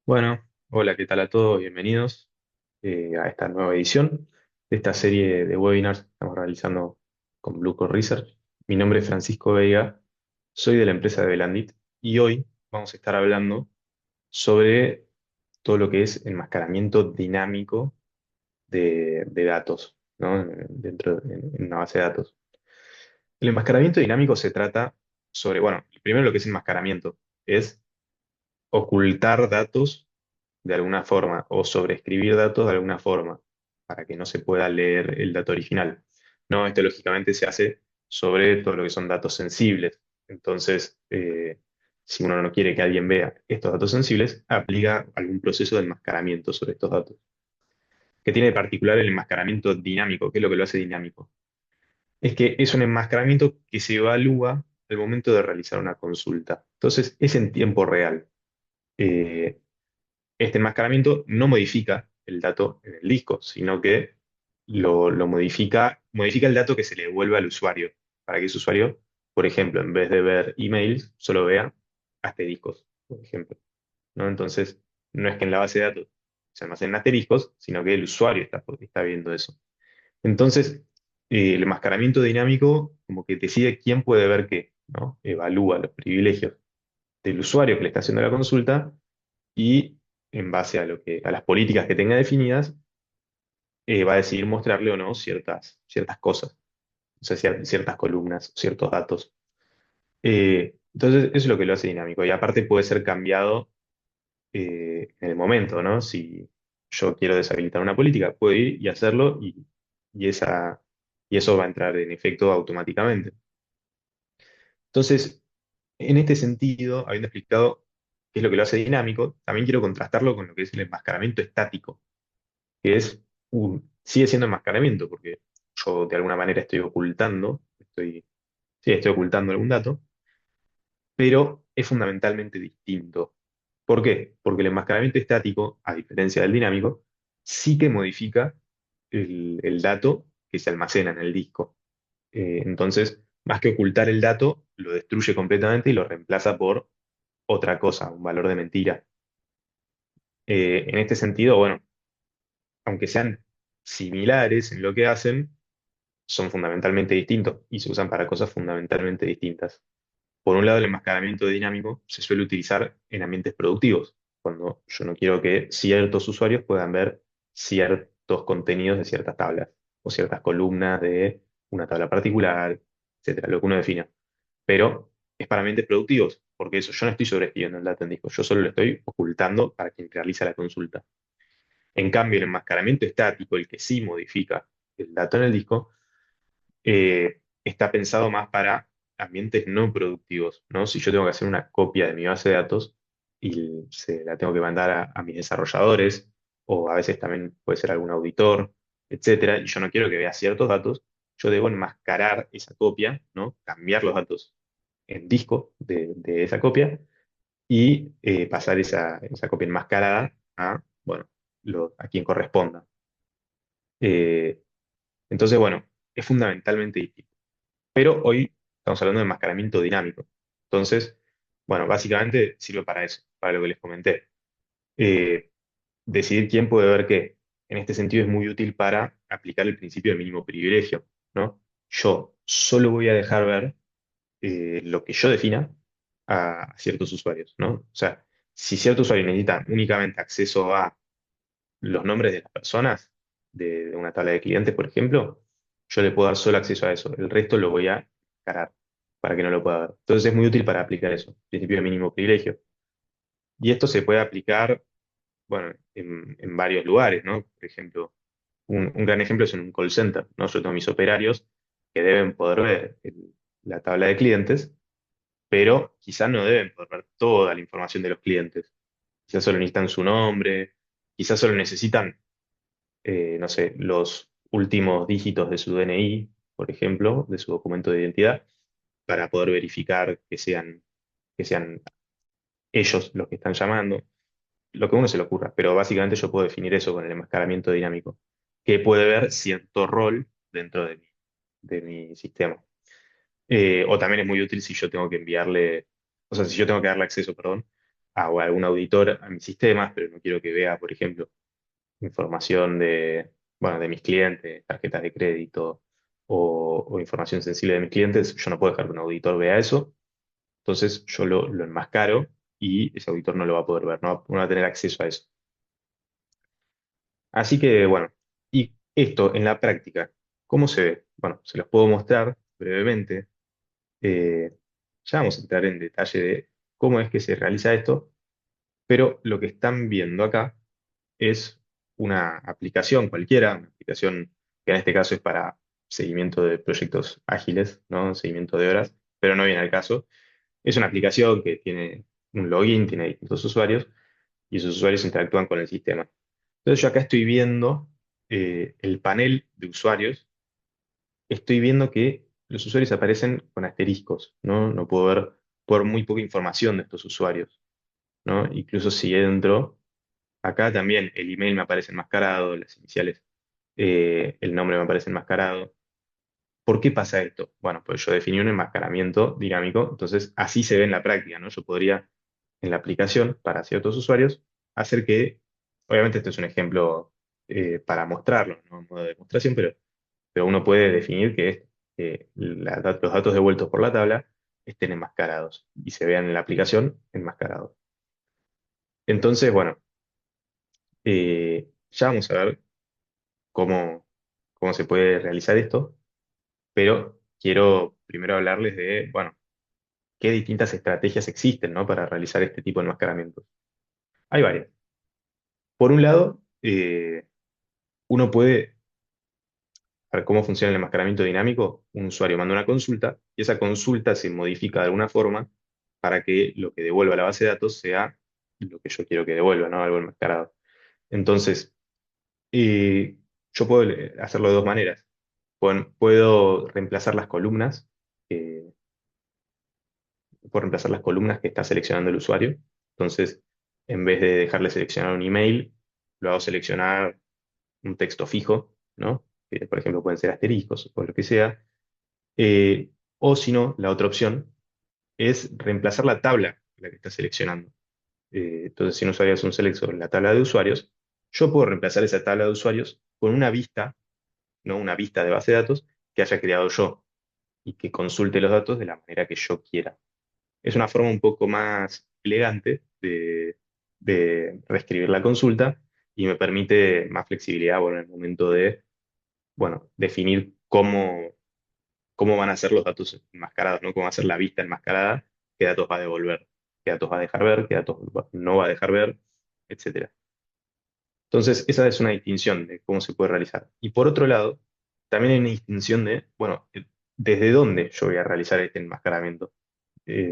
Bueno, hola, ¿qué tal a todos? Bienvenidos a esta nueva edición de esta serie de webinars que estamos realizando con Bluecore Research. Mi nombre es Francisco Veiga, soy de la empresa de Belandit y hoy vamos a estar hablando sobre todo lo que es enmascaramiento dinámico de datos, ¿no? En una base de datos. El enmascaramiento dinámico se trata sobre, bueno, primero lo que es enmascaramiento es ocultar datos de alguna forma o sobreescribir datos de alguna forma para que no se pueda leer el dato original. No, esto lógicamente se hace sobre todo lo que son datos sensibles. Entonces, si uno no quiere que alguien vea estos datos sensibles, aplica algún proceso de enmascaramiento sobre estos datos. ¿Qué tiene de particular el enmascaramiento dinámico? ¿Qué es lo que lo hace dinámico? Es que es un enmascaramiento que se evalúa al momento de realizar una consulta. Entonces, es en tiempo real. Eh, este enmascaramiento no modifica el dato en el disco, sino que lo modifica el dato que se le devuelve al usuario, para que ese usuario, por ejemplo, en vez de ver emails, solo vea asteriscos, por ejemplo, ¿no? Entonces, no es que en la base de datos se almacenen asteriscos, sino que el usuario está viendo eso. Entonces, el enmascaramiento dinámico como que decide quién puede ver qué, ¿no? Evalúa los privilegios del usuario que le está haciendo la consulta y en base a las políticas que tenga definidas, va a decidir mostrarle o no ciertas cosas, o sea, ciertas columnas, ciertos datos. Entonces, eso es lo que lo hace dinámico. Y aparte puede ser cambiado en el momento, ¿no? Si yo quiero deshabilitar una política, puedo ir y hacerlo y, esa, y eso va a entrar en efecto automáticamente. Entonces, en este sentido, habiendo explicado qué es lo que lo hace dinámico, también quiero contrastarlo con lo que es el enmascaramiento estático, que sigue siendo enmascaramiento, porque yo de alguna manera sí, estoy ocultando algún dato, pero es fundamentalmente distinto. ¿Por qué? Porque el enmascaramiento estático, a diferencia del dinámico, sí que modifica el dato que se almacena en el disco. Entonces, más que ocultar el dato, lo destruye completamente y lo reemplaza por otra cosa, un valor de mentira. En este sentido, bueno, aunque sean similares en lo que hacen, son fundamentalmente distintos y se usan para cosas fundamentalmente distintas. Por un lado, el enmascaramiento dinámico se suele utilizar en ambientes productivos, cuando yo no quiero que ciertos usuarios puedan ver ciertos contenidos de ciertas tablas o ciertas columnas de una tabla particular, etcétera, lo que uno defina. Pero es para ambientes productivos, porque eso yo no estoy sobreescribiendo el dato en disco, yo solo lo estoy ocultando para quien realiza la consulta. En cambio, el enmascaramiento estático, el que sí modifica el dato en el disco, está pensado más para ambientes no productivos, ¿no? Si yo tengo que hacer una copia de mi base de datos y se la tengo que mandar a mis desarrolladores, o a veces también puede ser algún auditor, etcétera, y yo no quiero que vea ciertos datos, yo debo enmascarar esa copia, ¿no? Cambiar los datos en disco de esa copia y pasar esa copia enmascarada a, bueno, a quien corresponda. Eh, entonces, bueno, es fundamentalmente distinto. Pero hoy estamos hablando de enmascaramiento dinámico. Entonces, bueno, básicamente sirve para eso, para lo que les comenté. Eh, Decidir quién puede ver qué. En este sentido es muy útil para aplicar el principio de mínimo privilegio, ¿no? Yo solo voy a dejar ver lo que yo defina a ciertos usuarios, ¿no? O sea, si cierto usuario necesita únicamente acceso a los nombres de las personas de una tabla de clientes, por ejemplo, yo le puedo dar solo acceso a eso. El resto lo voy a cargar para que no lo pueda ver. Entonces es muy útil para aplicar eso, principio de mínimo privilegio. Y esto se puede aplicar, bueno, en varios lugares, ¿no? Por ejemplo, un gran ejemplo es en un call center, ¿no? Yo tengo mis operarios que deben poder ver la tabla de clientes, pero quizás no deben poder ver toda la información de los clientes. Quizás solo necesitan su nombre, quizás solo necesitan no sé, los últimos dígitos de su DNI, por ejemplo, de su documento de identidad, para poder verificar que sean ellos los que están llamando, lo que a uno se le ocurra, pero básicamente yo puedo definir eso con el enmascaramiento dinámico, que puede ver cierto rol dentro de mi sistema. O también es muy útil si yo tengo que enviarle, o sea, si yo tengo que darle acceso, perdón, o algún auditor a mis sistemas, pero no quiero que vea, por ejemplo, información de, bueno, de mis clientes, tarjetas de crédito o información sensible de mis clientes, yo no puedo dejar que un auditor vea eso. Entonces yo lo enmascaro y ese auditor no lo va a poder ver, no va a tener acceso a eso. Así que bueno, y esto en la práctica, ¿cómo se ve? Bueno, se los puedo mostrar brevemente. Eh, ya vamos a entrar en detalle de cómo es que se realiza esto, pero lo que están viendo acá es una aplicación cualquiera, una aplicación que en este caso es para seguimiento de proyectos ágiles, ¿no? Seguimiento de horas, pero no viene al caso. Es una aplicación que tiene un login, tiene distintos usuarios y esos usuarios interactúan con el sistema. Entonces yo acá estoy viendo el panel de usuarios, estoy viendo que los usuarios aparecen con asteriscos, ¿no? No puedo ver por muy poca información de estos usuarios, ¿no? Incluso si entro, acá también el email me aparece enmascarado, las iniciales, el nombre me aparece enmascarado. ¿Por qué pasa esto? Bueno, pues yo definí un enmascaramiento dinámico, entonces así se ve en la práctica, ¿no? Yo podría en la aplicación para ciertos usuarios hacer que, obviamente esto es un ejemplo para mostrarlo, ¿no? En modo de demostración, pero uno puede definir que los datos devueltos por la tabla estén enmascarados y se vean en la aplicación enmascarados. Entonces, bueno, ya vamos a ver cómo se puede realizar esto, pero quiero primero hablarles de, bueno, qué distintas estrategias existen, ¿no? Para realizar este tipo de enmascaramientos. Hay varias. Por un lado, uno puede ver cómo funciona el enmascaramiento dinámico. Un usuario manda una consulta y esa consulta se modifica de alguna forma para que lo que devuelva a la base de datos sea lo que yo quiero que devuelva, ¿no? Algo enmascarado. Entonces, eh, yo puedo hacerlo de dos maneras. Puedo reemplazar las columnas, eh, puedo reemplazar las columnas que está seleccionando el usuario. Entonces, en vez de dejarle seleccionar un email, lo hago seleccionar un texto fijo, ¿no? Que, por ejemplo, pueden ser asteriscos o lo que sea. O si no, la otra opción es reemplazar la tabla en la que está seleccionando. Entonces, si un usuario hace un select sobre la tabla de usuarios, yo puedo reemplazar esa tabla de usuarios con una vista, ¿no? Una vista de base de datos que haya creado yo y que consulte los datos de la manera que yo quiera. Es una forma un poco más elegante de reescribir la consulta y me permite más flexibilidad, bueno, en el momento de, bueno, definir cómo van a ser los datos enmascarados, ¿no? Cómo va a ser la vista enmascarada, qué datos va a devolver, qué datos va a dejar ver, qué datos no va a dejar ver, etcétera. Entonces, esa es una distinción de cómo se puede realizar. Y por otro lado, también hay una distinción de, bueno, desde dónde yo voy a realizar este enmascaramiento.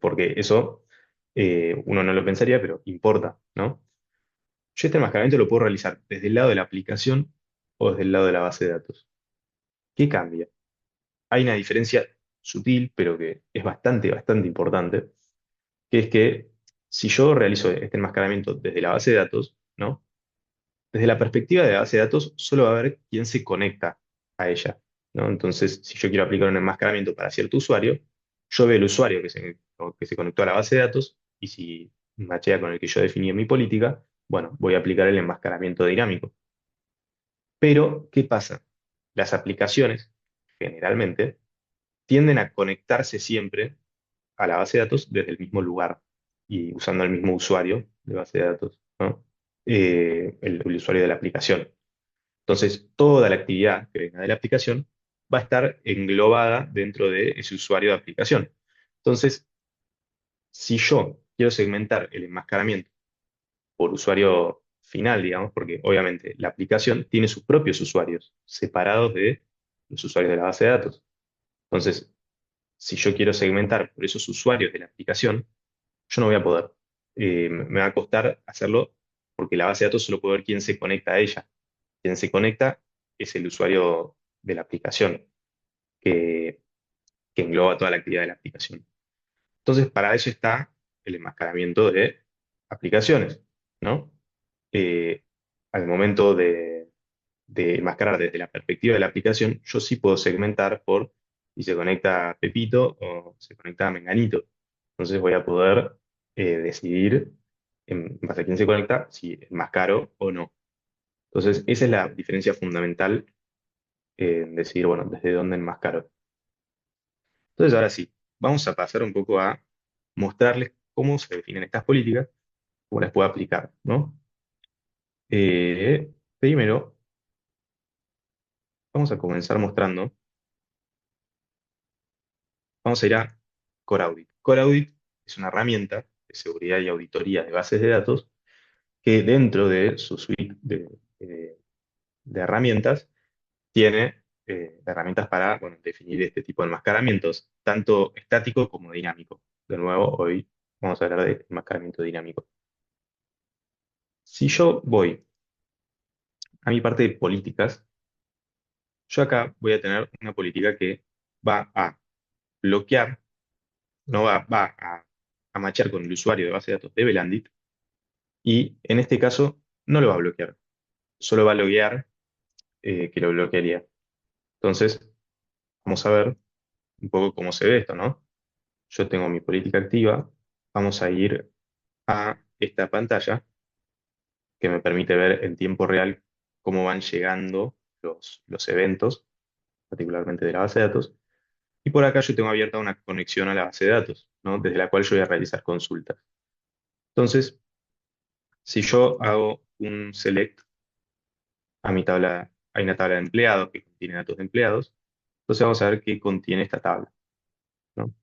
Porque eso uno no lo pensaría, pero importa, ¿no? Yo este enmascaramiento lo puedo realizar desde el lado de la aplicación o desde el lado de la base de datos. ¿Qué cambia? Hay una diferencia sutil, pero que es bastante importante, que es que si yo realizo este enmascaramiento desde la base de datos, ¿no? Desde la perspectiva de la base de datos, solo va a haber quién se conecta a ella, ¿no? Entonces, si yo quiero aplicar un enmascaramiento para cierto usuario, yo veo el usuario que se conectó a la base de datos y si machea con el que yo definí en mi política, bueno, voy a aplicar el enmascaramiento dinámico. Pero, ¿qué pasa? Las aplicaciones, generalmente, tienden a conectarse siempre a la base de datos desde el mismo lugar y usando el mismo usuario de base de datos, ¿no? El usuario de la aplicación. Entonces, toda la actividad que venga de la aplicación va a estar englobada dentro de ese usuario de aplicación. Entonces, si yo quiero segmentar el enmascaramiento por usuario final, digamos, porque obviamente la aplicación tiene sus propios usuarios separados de los usuarios de la base de datos. Entonces, si yo quiero segmentar por esos usuarios de la aplicación, yo no voy a poder. Me va a costar hacerlo porque la base de datos solo puede ver quién se conecta a ella. Quien se conecta es el usuario de la aplicación, que, que engloba toda la actividad de la aplicación. Entonces, para eso está el enmascaramiento de aplicaciones, ¿no? Eh, Al momento de enmascarar desde la perspectiva de la aplicación, yo sí puedo segmentar por si se conecta a Pepito o se conecta a Menganito. Entonces voy a poder decidir en base a quién se conecta, si es más caro o no. Entonces, esa es la diferencia fundamental en decidir, bueno, desde dónde es más caro. Entonces, ahora sí, vamos a pasar un poco a mostrarles cómo se definen estas políticas, cómo las puedo aplicar, ¿no? Primero, vamos a comenzar mostrando, vamos a ir a Core Audit. Core Audit es una herramienta de seguridad y auditoría de bases de datos que dentro de su suite de herramientas tiene herramientas para, bueno, definir este tipo de enmascaramientos, tanto estático como dinámico. De nuevo, hoy vamos a hablar de enmascaramiento dinámico. Si yo voy a mi parte de políticas, yo acá voy a tener una política que va a bloquear, no va a machar con el usuario de base de datos de Belandit, y en este caso no lo va a bloquear, solo va a loguear que lo bloquearía. Entonces, vamos a ver un poco cómo se ve esto, ¿no? Yo tengo mi política activa, vamos a ir a esta pantalla que me permite ver en tiempo real cómo van llegando los eventos, particularmente de la base de datos. Y por acá yo tengo abierta una conexión a la base de datos, ¿no? Desde la cual yo voy a realizar consultas. Entonces, si yo hago un select a mi tabla, hay una tabla de empleados que contiene datos de empleados, entonces vamos a ver qué contiene esta tabla, ¿no?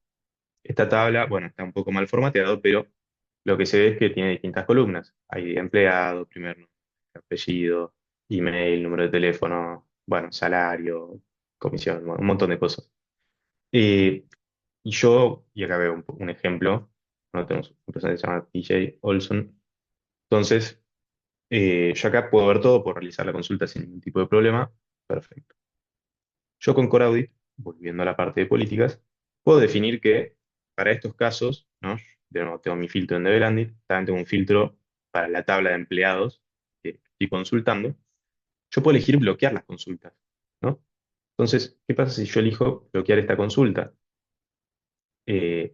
Esta tabla, bueno, está un poco mal formateado, pero lo que se ve es que tiene distintas columnas. Hay empleado, primer nombre, apellido, email, número de teléfono, bueno, salario, comisión, bueno, un montón de cosas. Eh, y yo, y acá veo un ejemplo, no tenemos una persona que se llama TJ Olson. Entonces, yo acá puedo ver todo, puedo realizar la consulta sin ningún tipo de problema. Perfecto. Yo con Core Audit, volviendo a la parte de políticas, puedo definir que para estos casos, ¿no? De nuevo, tengo mi filtro en DB también tengo un filtro para la tabla de empleados que estoy consultando. Yo puedo elegir bloquear las consultas, ¿no? Entonces, ¿qué pasa si yo elijo bloquear esta consulta?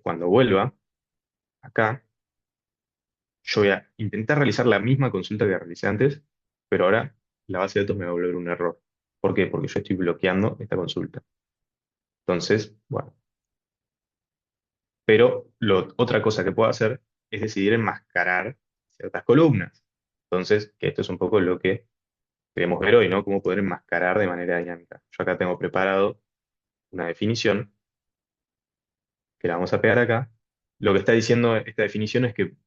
Cuando vuelva acá, yo voy a intentar realizar la misma consulta que realicé antes, pero ahora la base de datos me va a volver un error. ¿Por qué? Porque yo estoy bloqueando esta consulta. Entonces, bueno. Pero otra cosa que puedo hacer es decidir enmascarar ciertas columnas. Entonces, que esto es un poco lo que queremos ver hoy, ¿no? Cómo poder enmascarar de manera dinámica. Yo acá tengo preparado una definición que la vamos a pegar acá. Lo que está diciendo esta definición es que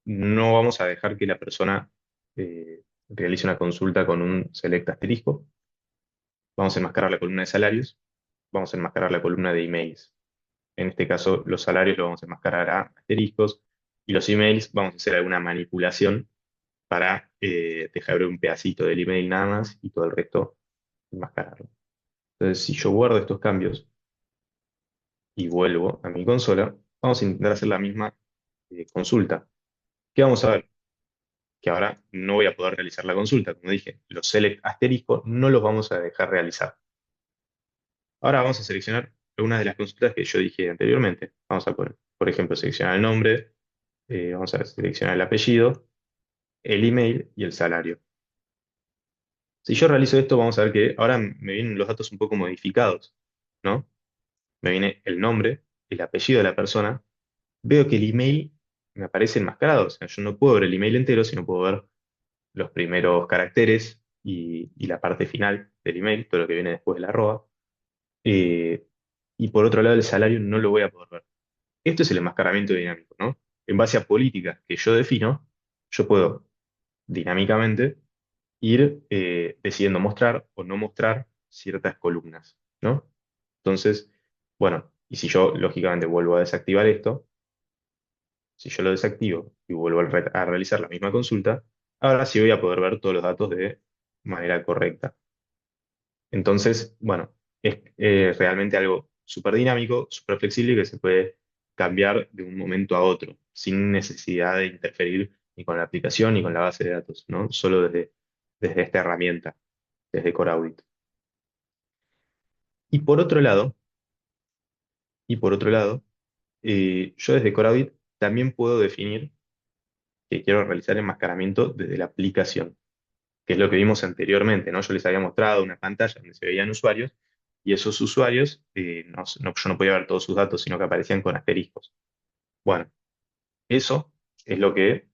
no vamos a dejar que la persona realice una consulta con un select asterisco. Vamos a enmascarar la columna de salarios. Vamos a enmascarar la columna de emails. En este caso, los salarios los vamos a enmascarar a asteriscos y los emails vamos a hacer alguna manipulación para dejar un pedacito del email nada más y todo el resto enmascararlo. Entonces, si yo guardo estos cambios y vuelvo a mi consola, vamos a intentar hacer la misma consulta. ¿Qué vamos a ver? Que ahora no voy a poder realizar la consulta. Como dije, los select asterisco no los vamos a dejar realizar. Ahora vamos a seleccionar algunas de las consultas que yo dije anteriormente. Vamos a poner, por ejemplo, seleccionar el nombre, vamos a seleccionar el apellido, el email y el salario. Si yo realizo esto, vamos a ver que ahora me vienen los datos un poco modificados, ¿no? Me viene el nombre, el apellido de la persona. Veo que el email me aparece enmascarado. O sea, yo no puedo ver el email entero, sino puedo ver los primeros caracteres y la parte final del email, todo lo que viene después de la arroba. Eh, y por otro lado, el salario no lo voy a poder ver. Esto es el enmascaramiento dinámico, ¿no? En base a políticas que yo defino, yo puedo dinámicamente ir decidiendo mostrar o no mostrar ciertas columnas, ¿no? Entonces, bueno, y si yo lógicamente vuelvo a desactivar esto, si yo lo desactivo y vuelvo a realizar la misma consulta, ahora sí voy a poder ver todos los datos de manera correcta. Entonces, bueno, es realmente algo súper dinámico, súper flexible y que se puede cambiar de un momento a otro, sin necesidad de interferir ni con la aplicación ni con la base de datos, ¿no? Solo desde esta herramienta, desde Core Audit. Y por otro lado, y por otro lado, yo desde Core Audit también puedo definir que quiero realizar enmascaramiento desde la aplicación, que es lo que vimos anteriormente, ¿no? Yo les había mostrado una pantalla donde se veían usuarios y esos usuarios, yo no podía ver todos sus datos, sino que aparecían con asteriscos. Bueno, eso es lo que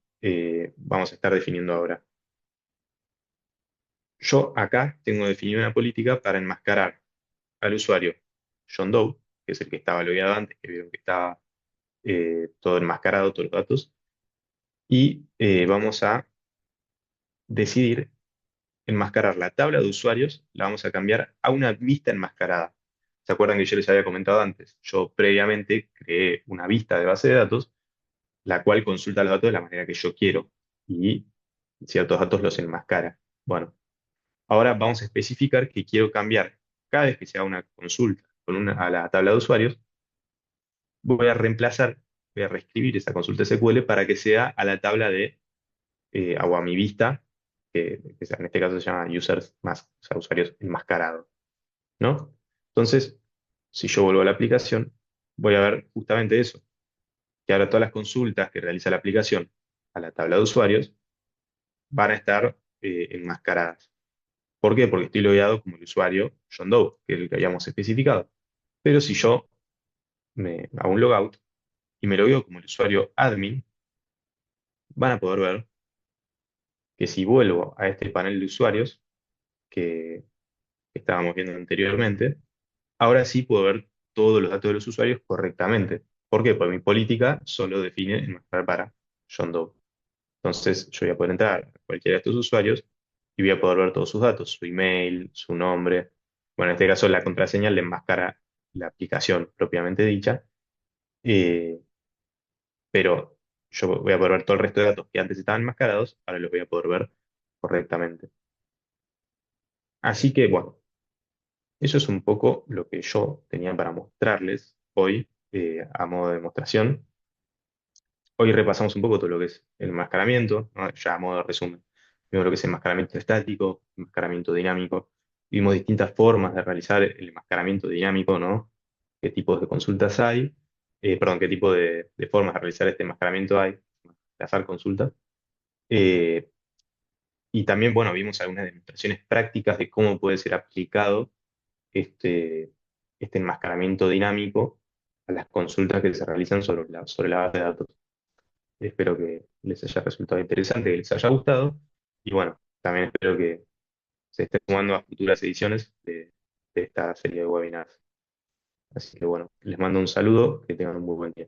vamos a estar definiendo ahora. Yo acá tengo definido una política para enmascarar al usuario John Doe, que es el que estaba logueado antes, que vieron que estaba todo enmascarado, todos los datos, y vamos a decidir enmascarar la tabla de usuarios, la vamos a cambiar a una vista enmascarada. ¿Se acuerdan que yo les había comentado antes? Yo previamente creé una vista de base de datos, la cual consulta los datos de la manera que yo quiero y ciertos datos los enmascara. Bueno, ahora vamos a especificar que quiero cambiar cada vez que se haga una consulta a la tabla de usuarios, voy a reemplazar, voy a reescribir esa consulta SQL para que sea a la tabla de, o a mi vista, que en este caso se llama users más, o sea, usuarios enmascarados, ¿no? Entonces, si yo vuelvo a la aplicación, voy a ver justamente eso, que ahora todas las consultas que realiza la aplicación a la tabla de usuarios van a estar enmascaradas. ¿Por qué? Porque estoy logueado como el usuario John Doe, que es el que habíamos especificado. Pero si yo me hago un logout y me logueo como el usuario admin, van a poder ver que si vuelvo a este panel de usuarios que estábamos viendo anteriormente, ahora sí puedo ver todos los datos de los usuarios correctamente. ¿Por qué? Porque mi política solo define enmascarar para John Doe. Entonces yo voy a poder entrar a cualquiera de estos usuarios y voy a poder ver todos sus datos, su email, su nombre. Bueno, en este caso la contraseña le enmascara la aplicación propiamente dicha, eh, pero yo voy a poder ver todo el resto de datos que antes estaban enmascarados, ahora los voy a poder ver correctamente. Así que, bueno, eso es un poco lo que yo tenía para mostrarles hoy a modo de demostración. Hoy repasamos un poco todo lo que es el enmascaramiento, ¿no? Ya a modo de resumen. Vimos lo que es enmascaramiento estático, enmascaramiento dinámico. Vimos distintas formas de realizar el enmascaramiento dinámico, ¿no? Qué tipos de consultas hay, perdón, qué tipo de formas de realizar este enmascaramiento hay, de hacer consultas. Eh, y también, bueno, vimos algunas demostraciones prácticas de cómo puede ser aplicado este, este enmascaramiento dinámico a las consultas que se realizan sobre la base de datos. Espero que les haya resultado interesante, que les haya gustado. Y bueno, también espero que se estén sumando a futuras ediciones de esta serie de webinars. Así que bueno, les mando un saludo, que tengan un muy buen día.